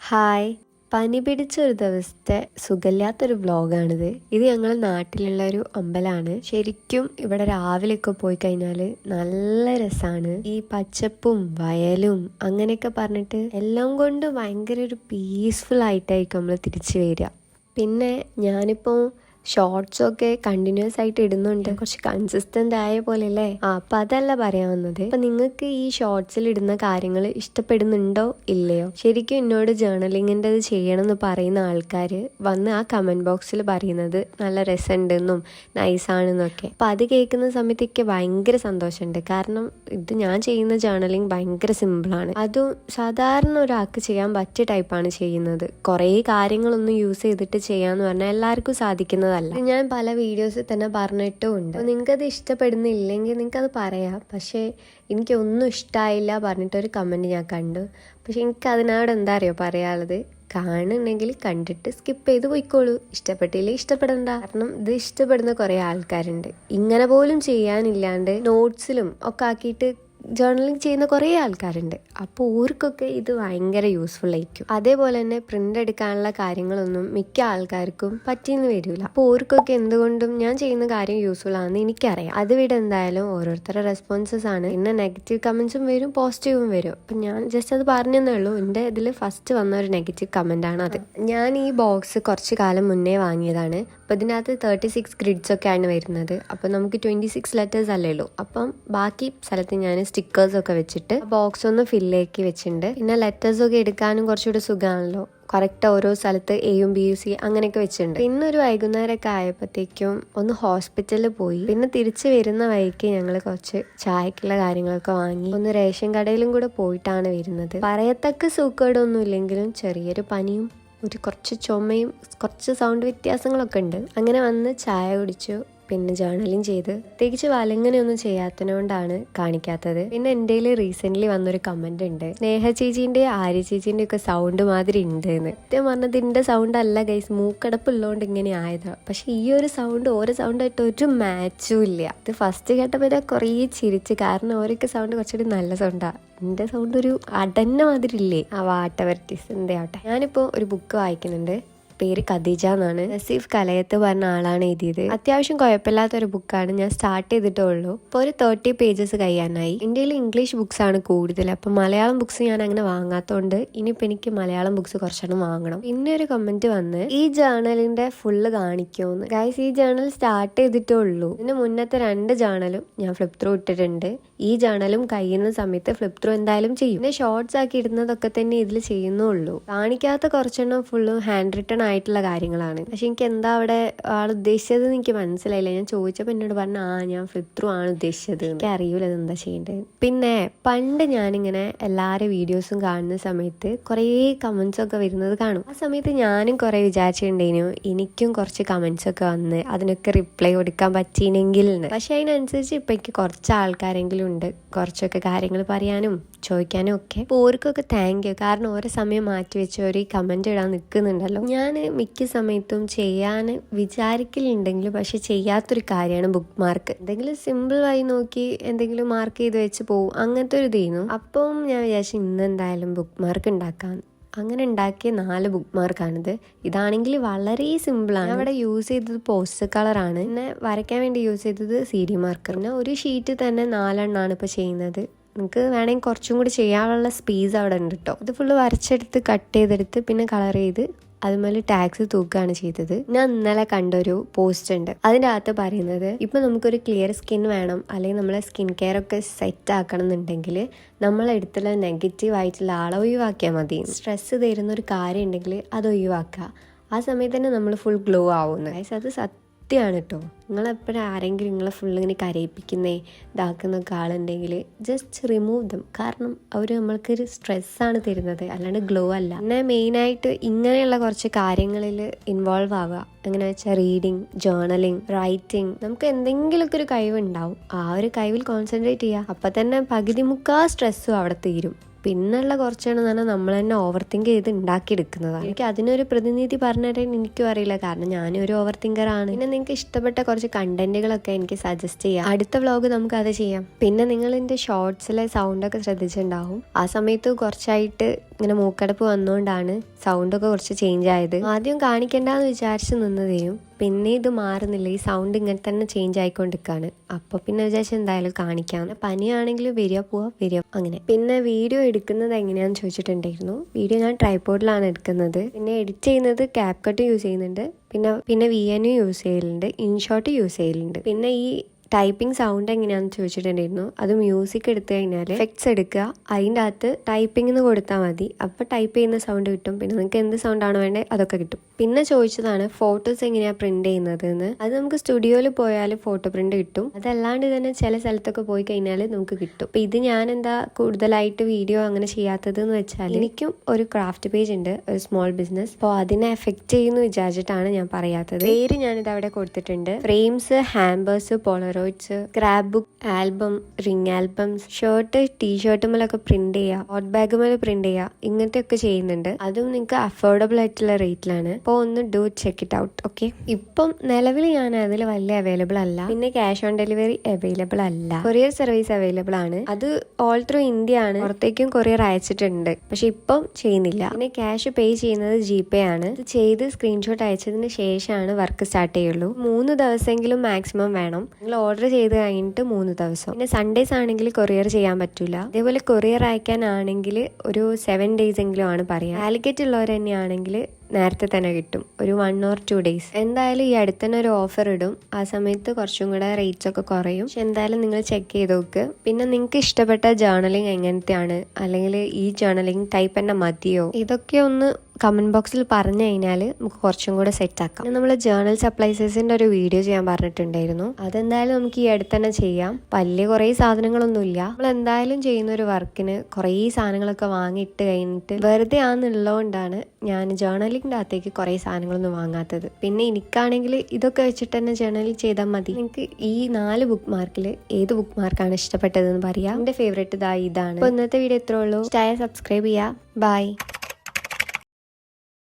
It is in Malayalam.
ഹായ്. പനി പിടിച്ച ഒരു ദിവസത്തെ സുഖമില്ലാത്തൊരു വ്ലോഗാണിത്. ഇത് ഞങ്ങളുടെ നാട്ടിലുള്ള ഒരു അമ്പലമാണ്. ശരിക്കും ഇവിടെ രാവിലെയൊക്കെ പോയി കഴിഞ്ഞാൽ നല്ല രസമാണ്. ഈ പച്ചപ്പും വയലും അങ്ങനെയൊക്കെ പറഞ്ഞിട്ട് എല്ലാം കൊണ്ട് ഭയങ്കര ഒരു പീസ്ഫുൾ ആയിട്ടായിരിക്കും നമ്മൾ തിരിച്ചു വരിക. പിന്നെ ഞാനിപ്പോൾ ഷോർട്സൊക്കെ കണ്ടിന്യൂസ് ആയിട്ട് ഇടുന്നുണ്ട്, കുറച്ച് കൺസിസ്റ്റന്റ് ആയ പോലെ അല്ലേ. അപ്പൊ അതല്ല പറയാൻ വന്നത്. അപ്പൊ നിങ്ങൾക്ക് ഈ ഷോർട്സിൽ ഇടുന്ന കാര്യങ്ങൾ ഇഷ്ടപ്പെടുന്നുണ്ടോ ഇല്ലയോ? ശരിക്കും എന്നോട് ജേർണലിങ്ങിൻ്റെ ചെയ്യണം എന്ന് പറയുന്ന ആൾക്കാർ വന്ന് ആ കമന്റ് ബോക്സിൽ പറയുന്നത് നല്ല രസമുണ്ടെന്നും നൈസാണെന്നൊക്കെ. അപ്പൊ അത് കേൾക്കുന്ന സമയത്തൊക്കെ ഭയങ്കര സന്തോഷമുണ്ട്. കാരണം ഇത് ഞാൻ ചെയ്യുന്ന ജേർണലിങ് ഭയങ്കര സിമ്പിളാണ്. അതും സാധാരണ ഒരാൾക്ക് ചെയ്യാൻ പറ്റിയ ടൈപ്പാണ് ചെയ്യുന്നത്. കുറേ കാര്യങ്ങളൊന്നും യൂസ് ചെയ്തിട്ട് ചെയ്യാന്ന് പറഞ്ഞാൽ എല്ലാവർക്കും സാധിക്കുന്നത് അല്ല. ഞാൻ പല വീഡിയോസിൽ തന്നെ പറഞ്ഞിട്ടുമുണ്ട്. നിങ്ങൾക്കത് ഇഷ്ടപ്പെടുന്നില്ലെങ്കിൽ നിങ്ങൾക്കത് പറയാം. പക്ഷേ എനിക്കൊന്നും ഇഷ്ടമായില്ല പറഞ്ഞിട്ടൊരു കമൻറ്റ് ഞാൻ കണ്ടു. പക്ഷെ എനിക്ക് അതിനോട് എന്താ അറിയോ പറയാനുള്ളത്, കാണുന്നുണ്ടെങ്കിൽ കണ്ടിട്ട് സ്കിപ്പ് ചെയ്ത് പോയിക്കോളൂ, ഇഷ്ടപ്പെട്ടില്ലേ ഇഷ്ടപ്പെടണ്ട. കാരണം ഇത് ഇഷ്ടപ്പെടുന്ന കുറേ ആൾക്കാരുണ്ട്. ഇങ്ങനെ പോലും ചെയ്യാനില്ലാണ്ട് നോട്ട്സിലും ഒക്കെ ആക്കിയിട്ട് ജേർണലിങ് ചെയ്യുന്ന കുറേ ആൾക്കാരുണ്ട്. അപ്പോൾ ഓർക്കൊക്കെ ഇത് ഭയങ്കര യൂസ്ഫുൾ ആയിരിക്കും. അതേപോലെ തന്നെ പ്രിന്റ് എടുക്കാനുള്ള കാര്യങ്ങളൊന്നും മിക്ക ആൾക്കാർക്കും പറ്റിയെന്ന് വരില്ല. അപ്പോൾ ഓർക്കൊക്കെ എന്തുകൊണ്ടും ഞാൻ ചെയ്യുന്ന കാര്യം യൂസ്ഫുൾ ആണെന്ന് എനിക്കറിയാം. അത് ഇവിടെ എന്തായാലും ഓരോരുത്തരുടെ റെസ്പോൺസസ് ആണ്. പിന്നെ നെഗറ്റീവ് കമന്റ്സും വരും, പോസിറ്റീവും വരും. അപ്പം ഞാൻ ജസ്റ്റ് അത് പറഞ്ഞതേ ഉള്ളൂ. എൻ്റെ ഇതിൽ ഫസ്റ്റ് വന്ന ഒരു നെഗറ്റീവ് കമന്റ് ആണ് അത്. ഞാൻ ഈ ബോക്സ് കുറച്ച് കാലം മുന്നേ വാങ്ങിയതാണ്. അപ്പം ഇതിനകത്ത് 36 ഗ്രിഡ്സ് ഒക്കെ ആണ് വരുന്നത്. അപ്പം നമുക്ക് 26 ലെറ്റേഴ്സ് അല്ലേ ഉള്ളൂ. അപ്പം ബാക്കി സ്ഥലത്ത് ഞാൻ സ്റ്റിക്കേഴ്സൊക്കെ വെച്ചിട്ട് ബോക്സ് ഒന്ന് ഫില്ലാക്കി വെച്ചിട്ടുണ്ട്. പിന്നെ ലെറ്റേഴ്സൊക്കെ എടുക്കാനും കുറച്ചുകൂടി സുഖമാണല്ലോ. കറക്റ്റ് ഓരോ സ്ഥലത്ത് എയും ബിയും സി അങ്ങനെയൊക്കെ വെച്ചിട്ടുണ്ട്. പിന്നെ ഒരു വൈകുന്നേരമൊക്കെ ആയപ്പോഴത്തേക്കും ഒന്ന് ഹോസ്പിറ്റലിൽ പോയി. പിന്നെ തിരിച്ചു വരുന്ന വഴിക്ക് ഞങ്ങൾ കുറച്ച് ചായക്കുള്ള കാര്യങ്ങളൊക്കെ വാങ്ങി ഒന്ന് റേഷൻ കടയിലും കൂടെ പോയിട്ടാണ് വരുന്നത്. പറയത്തക്ക സൂക്കേടൊന്നും ഇല്ലെങ്കിലും ചെറിയൊരു പനിയും ഒരു കുറച്ച് ചുമയും കുറച്ച് സൗണ്ട് വ്യത്യാസങ്ങളൊക്കെ ഉണ്ട്. അങ്ങനെ വന്ന് ചായ കുടിച്ചു. പിന്നെ ജേർണലിങ് ചെയ്ത് പ്രത്യേകിച്ച് വലങ്ങനെയൊന്നും ചെയ്യാത്തതുകൊണ്ടാണ് കാണിക്കാത്തത്. പിന്നെ എൻ്റെ റീസെന്റ് വന്നൊരു കമന്റ് ഉണ്ട്, സ്നേഹ ചേച്ചീൻ്റെ ആര്യ ചേച്ചീൻ്റെ ഒക്കെ സൗണ്ട് മാതിരി ഉണ്ട് എന്ന്. സത്യം പറഞ്ഞത് ഇതിൻ്റെ സൗണ്ട് അല്ല ഗൈസ്, മൂക്കടപ്പുള്ളതുകൊണ്ട് ഇങ്ങനെ ആയതാണ്. പക്ഷെ ഈ ഒരു സൗണ്ട് ഓരോ സൗണ്ടായിട്ട് ഒരു മാച്ചും ഇല്ല. ഇത് ഫസ്റ്റ് കേട്ടപ്പോൾ കുറേ ചിരിച്ച്, കാരണം ഓരോക്കെ സൗണ്ട് കുറച്ചുകൂടി നല്ല സൗണ്ടാണ്. എൻ്റെ സൗണ്ട് ഒരു അടന്ന മാതിരി ഇല്ലേ. ആ വാട്ടവരറ്റീസ് എന്താ ആവട്ടെ. ഞാനിപ്പോൾ ഒരു ബുക്ക് വായിക്കുന്നുണ്ട്, പേര് ഖദീജ എന്നാണ്. നസീഫ് കലയത്ത് പറഞ്ഞ ആളാണ് എഴുതിയത്. അത്യാവശ്യം കുഴപ്പമില്ലാത്തൊരു ബുക്കാണ്. ഞാൻ സ്റ്റാർട്ട് ചെയ്തിട്ടേ ഉള്ളൂ. ഇപ്പോൾ ഒരു 30 പേജസ് കഴിയാനായി. ഇന്ത്യയിൽ ഇംഗ്ലീഷ് ബുക്സ് ആണ് കൂടുതൽ. അപ്പം മലയാളം ബുക്സ് ഞാൻ അങ്ങനെ വാങ്ങാത്തതുകൊണ്ട് ഇനിയിപ്പോൾ എനിക്ക് മലയാളം ബുക്സ് കുറച്ചെണ്ണം വാങ്ങണം. പിന്നെ ഒരു കമന്റ് വന്ന് ഈ ജേർണലിന്റെ ഫുള്ള് കാണിക്കുമെന്ന്. ഗൈസ്, ഈ ജേർണൽ സ്റ്റാർട്ട് ചെയ്തിട്ടേ ഉള്ളൂ. ഇതിന് മുന്നത്തെ 2 ജേർണലും ഞാൻ ഫ്ലിപ്പ് ത്രൂ ഇട്ടിട്ടുണ്ട്. ഈ ജേർണലും കഴിയുന്ന സമയത്ത് ഫ്ലിപ്പ് ത്രൂ എന്തായാലും ചെയ്യും. പിന്നെ ഷോർട്സ് ആക്കി ഇടുന്നതൊക്കെ തന്നെ ഇതിൽ ചെയ്യുന്നുള്ളൂ. കാണിക്കാത്ത കുറച്ചെണ്ണം ഫുള്ളും ഹാൻഡ് റിട്ടൺ ആയിട്ടുള്ള കാര്യങ്ങളാണ്. പക്ഷെ എനിക്ക് എന്താ അവിടെ ആൾ ഉദ്ദേശിച്ചത് എനിക്ക് മനസ്സിലായില്ല. ഞാൻ ചോദിച്ചപ്പോൾ എന്നോട് പറഞ്ഞു ഞാൻ ഫ്ലിപ്പ് ത്രൂ ആണ് ഉദ്ദേശിച്ചത്. എനിക്ക് അറിയില്ല അതെന്താ ചെയ്യേണ്ടത്. പിന്നെ പണ്ട് ഞാനിങ്ങനെ എല്ലാവരുടെ വീഡിയോസും കാണുന്ന സമയത്ത് കുറേ കമന്റ്സ് ഒക്കെ വരുന്നത് കാണും. ആ സമയത്ത് ഞാനും കുറേ വിചാരിച്ചിട്ടുണ്ടേനു എനിക്കും കുറച്ച് കമന്റ്സ് ഒക്കെ വന്ന് അതിനൊക്കെ റിപ്ലൈ കൊടുക്കാൻ പറ്റിയില്ലെങ്കിൽ എന്ന്. പക്ഷെ അതിനനുസരിച്ച് ഇപ്പം എനിക്ക് കുറച്ച് ആൾക്കാരെങ്കിലും ഉണ്ട് കുറച്ചൊക്കെ കാര്യങ്ങൾ പറയാനും ചോദിക്കാനും ഒക്കെ. അപ്പോൾ ഓർക്കൊക്കെ താങ്ക് യു. കാരണം ഓരോ സമയം മാറ്റി വെച്ച് ഒരു കമന്റ് ഇടാൻ നിൽക്കുന്നുണ്ടല്ലോ. ഞാൻ മിക്ക സമയത്തും ചെയ്യാൻ വിചാരിക്കലുണ്ടെങ്കിലും പക്ഷെ ചെയ്യാത്തൊരു കാര്യമാണ് ബുക്ക് മാർക്ക്. എന്തെങ്കിലും സിമ്പിൾ ആയി നോക്കി എന്തെങ്കിലും മാർക്ക് ചെയ്ത് വെച്ച് പോകും, അങ്ങനത്തെ ഒരു ഇതായിരുന്നു. അപ്പം ഞാൻ വിചാരിച്ചു ഇന്ന് എന്തായാലും ബുക്ക് മാർക്ക് ഉണ്ടാക്കാം. അങ്ങനെ ഉണ്ടാക്കിയ 4 ബുക്ക് മാർക്കാണിത്. ഇതാണെങ്കിൽ വളരെ സിമ്പിളാണ്. അവിടെ യൂസ് ചെയ്തത് പോസ്റ്റർ കളറാണ്. പിന്നെ വരയ്ക്കാൻ വേണ്ടി യൂസ് ചെയ്തത് CD മാർക്കർ. പിന്നെ ഒരു ഷീറ്റ് തന്നെ 4 എണ്ണമാണ് ഇപ്പോൾ ചെയ്യുന്നത്. നിങ്ങൾക്ക് വേണമെങ്കിൽ കുറച്ചും കൂടി ചെയ്യാനുള്ള സ്പേസ് അവിടെ ഉണ്ട് കേട്ടോ. ഇത് ഫുള്ള് വരച്ചെടുത്ത് കട്ട് ചെയ്തെടുത്ത് പിന്നെ കളർ ചെയ്ത് അതുപോലെ ടാഗ്സ് തൂക്കുകയാണ് ചെയ്തത്. ഞാൻ ഇന്നലെ കണ്ടൊരു പോസ്റ്റ് ഉണ്ട്, അതിൻ്റെ അകത്ത് പറയുന്നത് ഇപ്പം നമുക്കൊരു ക്ലിയർ സ്കിൻ വേണം, അല്ലെങ്കിൽ നമ്മളെ സ്കിൻ കെയർ ഒക്കെ സെറ്റ് ആക്കണം എന്നുണ്ടെങ്കിൽ നമ്മളെടുത്തുള്ള നെഗറ്റീവ് ആയിട്ടുള്ള ആളെ ഒഴിവാക്കിയാൽ മതി. സ്ട്രെസ് തരുന്ന ഒരു കാര്യം ഉണ്ടെങ്കിൽ അത് ഒഴിവാക്കുക. ആ സമയത്ത് തന്നെ നമ്മൾ ഫുൾ ഗ്ലോ ആവുന്നത്. അത് സത്യമാണ് കേട്ടോ. നിങ്ങളെപ്പോഴും ആരെങ്കിലും നിങ്ങളെ ഫുള്ള് ഇങ്ങനെ കരയിപ്പിക്കുന്നേ ഇതാക്കുന്നൊക്കെ ആളുണ്ടെങ്കിൽ ജസ്റ്റ് റിമൂവ് ദം. കാരണം അവർ നമ്മൾക്കൊരു സ്ട്രെസ്സാണ് തരുന്നത്, അല്ലാണ്ട് ഗ്ലോ അല്ല. പിന്നെ മെയിനായിട്ട് ഇങ്ങനെയുള്ള കുറച്ച് കാര്യങ്ങളിൽ ഇൻവോൾവ് ആവുക. എങ്ങനെ വെച്ചാൽ റീഡിങ്, ജേർണലിങ്, റൈറ്റിംഗ്. നമുക്ക് എന്തെങ്കിലുമൊക്കെ ഒരു കഴിവുണ്ടാവും, ആ ഒരു കഴിവിൽ കോൺസെൻട്രേറ്റ് ചെയ്യുക. അപ്പം തന്നെ പകുതി മുക്കാൽ സ്ട്രെസ്സും അവിടെ തീരും. പിന്നുള്ള കുറച്ചാണെന്ന് പറഞ്ഞാൽ നമ്മൾ തന്നെ ഓവർ തിങ്ക് ചെയ്ത് ഉണ്ടാക്കിയെടുക്കുന്നതാണ്. എനിക്ക് അതിനൊരു പ്രതിനിധി പറഞ്ഞുതരാൻ എനിക്കും അറിയില്ല, കാരണം ഞാനും ഒരു ഓവർ തിങ്കറാണ്. പിന്നെ നിങ്ങൾക്ക് ഇഷ്ടപ്പെട്ട കുറച്ച് കണ്ടന്റുകളൊക്കെ എനിക്ക് സജസ്റ്റ് ചെയ്യാം. അടുത്ത വ്ലോഗ് നമുക്ക് അത് ചെയ്യാം. പിന്നെ നിങ്ങൾ എൻ്റെ ഷോർട്സിലെ സൗണ്ടൊക്കെ ശ്രദ്ധിച്ചിട്ടുണ്ടാവും. ആ സമയത്ത് കുറച്ചായിട്ട് ഇങ്ങനെ മൂക്കടപ്പ് വന്നുകൊണ്ടാണ് സൗണ്ടൊക്കെ കുറച്ച് ചേഞ്ച് ആയത്. ആദ്യം കാണിക്കണ്ടെന്ന് വിചാരിച്ച് നിന്നതേയും പിന്നെ ഇത് മാറുന്നില്ല, ഈ സൗണ്ട് ഇങ്ങനെ തന്നെ ചേഞ്ച് ആയിക്കൊണ്ടിരിക്കുകയാണ്. അപ്പോൾ പിന്നെ വിചാരിച്ച് എന്തായാലും കാണിക്കാം. പനിയാണെങ്കിൽ വരിക പോവാ വരിക അങ്ങനെ. പിന്നെ വീഡിയോ എടുക്കുന്നത് എങ്ങനെയാണെന്ന് ചോദിച്ചിട്ടുണ്ടായിരുന്നു. വീഡിയോ ഞാൻ ട്രൈപോഡിലാണ് എടുക്കുന്നത്. പിന്നെ എഡിറ്റ് ചെയ്യുന്നത് CapCut യൂസ് ചെയ്യുന്നുണ്ട്. പിന്നെ VN യൂസ് ചെയ്യലുണ്ട്, ഇൻഷോട്ട് യൂസ് ചെയ്യലുണ്ട്. പിന്നെ ഈ ടൈപ്പിംഗ് സൗണ്ട് എങ്ങനെയാണെന്ന് ചോദിച്ചിട്ടുണ്ടായിരുന്നു. അത് മ്യൂസിക് എടുത്തു കഴിഞ്ഞാൽ എഫക്ട്സ് എടുക്കുക, അതിൻ്റെ അകത്ത് ടൈപ്പിംഗ് എന്ന് കൊടുത്താൽ മതി. അപ്പോൾ ടൈപ്പ് ചെയ്യുന്ന സൗണ്ട് കിട്ടും. പിന്നെ നിങ്ങൾക്ക് എന്ത് സൗണ്ടാണ് വേണ്ടത് അതൊക്കെ കിട്ടും. പിന്നെ ചോദിച്ചതാണ് ഫോട്ടോസ് എങ്ങനെയാണ് പ്രിന്റ് ചെയ്യുന്നത് എന്ന്. അത് നമുക്ക് സ്റ്റുഡിയോയിൽ പോയാൽ ഫോട്ടോ പ്രിന്റ് കിട്ടും. അതല്ലാണ്ട് തന്നെ ചില സ്ഥലത്തൊക്കെ പോയി കഴിഞ്ഞാൽ നമുക്ക് കിട്ടും. അപ്പം ഇത് ഞാൻ എന്താ കൂടുതലായിട്ട് വീഡിയോ അങ്ങനെ ചെയ്യാത്തത് എന്ന് വെച്ചാൽ എനിക്കും ഒരു ക്രാഫ്റ്റ് പേജ് ഉണ്ട്, ഒരു സ്മോൾ ബിസിനസ്. അപ്പോൾ അതിനെ എഫക്റ്റ് ചെയ്യുന്നു വിചാരിച്ചിട്ടാണ് ഞാൻ പറയാത്തത്. പേര് ഞാനിത് അവിടെ കൊടുത്തിട്ടുണ്ട്. Frames, hampers, polaroids, scrapbook, album, ring albums, shirt, ടീഷർട്ടുമേലൊക്കെ പ്രിന്റ് ചെയ്യുക, ഹോട്ട് ബാഗ് മേലെ പ്രിന്റ് ചെയ്യുക, ഇങ്ങനത്തെ ഒക്കെ ചെയ്യുന്നുണ്ട്. അതും നിങ്ങൾക്ക് അഫോർഡബിൾ ആയിട്ടുള്ള റേറ്റിലാണ്. അപ്പോൾ ഒന്ന് do check it out. Okay, ഇപ്പം നിലവിൽ ഞാൻ അതിൽ വലിയ അവൈലബിൾ അല്ല. പിന്നെ ക്യാഷ് ഓൺ ഡെലിവറി അവൈലബിൾ അല്ല. കൊറിയർ സർവീസ് അവൈലബിൾ ആണ്. അത് ഓൾ ത്രൂ ഇന്ത്യ ആണ്. പുറത്തേക്കും കൊറിയർ അയച്ചിട്ടുണ്ട്, പക്ഷെ ഇപ്പം ചെയ്യുന്നില്ല. പിന്നെ ക്യാഷ് പേ ചെയ്യുന്നത് GPay ആണ്. ഇത് ചെയ്ത് സ്ക്രീൻഷോട്ട് അയച്ചതിന് ശേഷമാണ് വർക്ക് സ്റ്റാർട്ട് ചെയ്യുള്ളൂ. 3 ദിവസമെങ്കിലും മാക്സിമം വേണം. നിങ്ങൾ ഓർഡർ ചെയ്ത് കഴിഞ്ഞിട്ട് 3 ദിവസം. പിന്നെ സൺഡേസ് ആണെങ്കിൽ കൊറിയർ ചെയ്യാൻ പറ്റില്ല. അതേപോലെ കൊറിയർ അയക്കാനാണെങ്കിൽ ഒരു 7 days എങ്കിലും ആണ് പറയാം. കാലിക്കറ്റ് ഉള്ളവർ തന്നെയാണെങ്കിൽ നേരത്തെ തന്നെ കിട്ടും, ഒരു 1 or 2 days. എന്തായാലും ഈ അടുത്ത് തന്നെ ഒരു ഓഫർ ഇടും. ആ സമയത്ത് കുറച്ചും കൂടെ റേറ്റ്സ് ഒക്കെ കുറയും. പക്ഷെ എന്തായാലും നിങ്ങൾ ചെക്ക് ചെയ്ത് നോക്ക്. പിന്നെ നിങ്ങൾക്ക് ഇഷ്ടപ്പെട്ട ജേർണലിംഗ് എങ്ങനത്തെയാണ്, അല്ലെങ്കിൽ ഈ ജേർണലിംഗ് ടൈപ്പ് തന്നെ മതിയോ, ഇതൊക്കെ ഒന്ന് കമന്റ് ബോക്സിൽ പറഞ്ഞു കഴിഞ്ഞാൽ നമുക്ക് കുറച്ചും കൂടെ സെറ്റ് ആക്കാം. പിന്നെ നമ്മൾ ജേർണൽ സപ്ലൈസസിന്റെ ഒരു വീഡിയോ ചെയ്യാൻ പറഞ്ഞിട്ടുണ്ടായിരുന്നു. അതെന്തായാലും നമുക്ക് ഈ അടുത്ത് തന്നെ ചെയ്യാം. വലിയ കുറേ സാധനങ്ങളൊന്നുമില്ല. നമ്മൾ എന്തായാലും ചെയ്യുന്ന ഒരു വർക്കിന് കുറേ സാധനങ്ങളൊക്കെ വാങ്ങിയിട്ട് കഴിഞ്ഞിട്ട് വെറുതെ ആണെന്നുള്ളതുകൊണ്ടാണ് ഞാൻ ജേർണലിന്റെ അകത്തേക്ക് കുറേ സാധനങ്ങളൊന്നും വാങ്ങാത്തത്. പിന്നെ എനിക്കാണെങ്കിൽ ഇതൊക്കെ വെച്ചിട്ട് തന്നെ ജേർണലിൽ ചെയ്താൽ മതി. നിങ്ങൾക്ക് ഈ 4 ബുക്ക് മാർക്കിൽ ഏത് ബുക്ക് മാർക്കാണ് ഇഷ്ടപ്പെട്ടതെന്ന് പറയാം. എന്റെ ഫേവറേറ്റ് ഇതാണ്. അപ്പോൾ ഇന്നത്തെ വീഡിയോ ഇത്രേ ഉള്ളൂ. സബ്സ്ക്രൈബ് ചെയ്യുക. ബൈ.